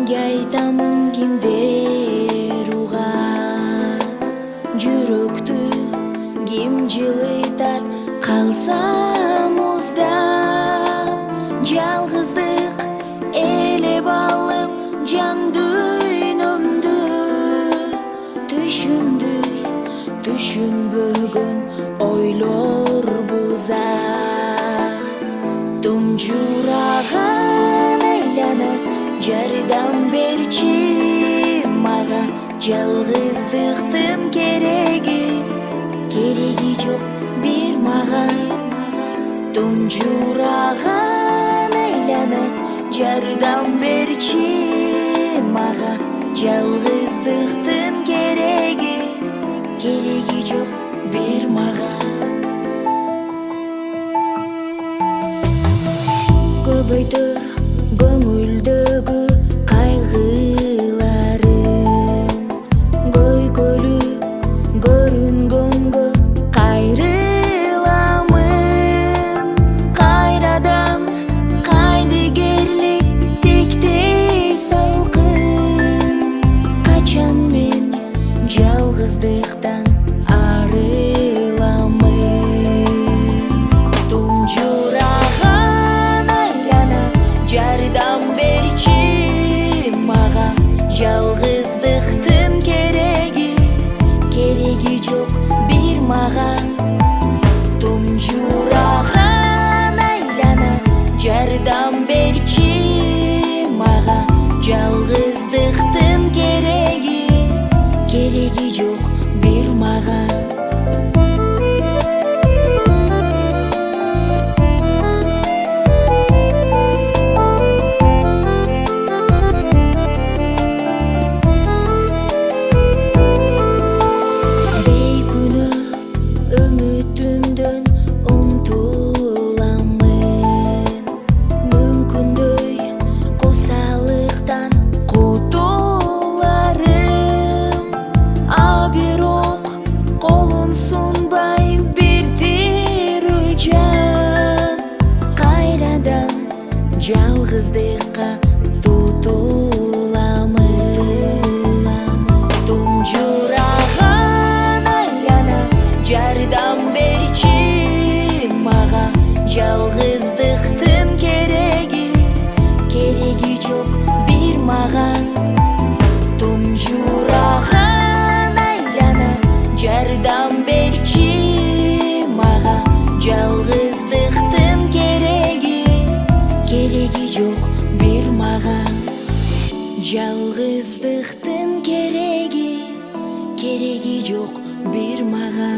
Сенге айтамын кимдер угат, жүрөктү ким жылытат, калсам уздап. Жалгыздык элеп алып жан дүйнөмдү, түшүмдү түшүнбөгөн ойлор бузат. Тумжураган айланып жардам берчи мага, жалгыздыктын кереги жок бир мага. Тумжураган айланып жардам берчи мага, жалгыздыктын кереги жок бир мага. Көбөйтөр көңүлдөгү кайгыларым, көйгөлү көрүнгөнгө кайрыламын. Кайрадан кайдыгерлик тектей салкын, качан мен жалгыздыктан жардам берчи мага, жалгыздыктын кереги жок бир мага. Тумжураган айланып жардам берчи мага, жалгыздыктын кереги жок бир мага. Жалгыздыкка тутуламын. Тумжураган айланып жардам берчи мага, жалгыздыктын кереги жок бир мага. Тумжураган айланып жардам берчи мага, жалгыздыктын кереги жок бир мага. Жалгыздыктын кереги жок бир мага.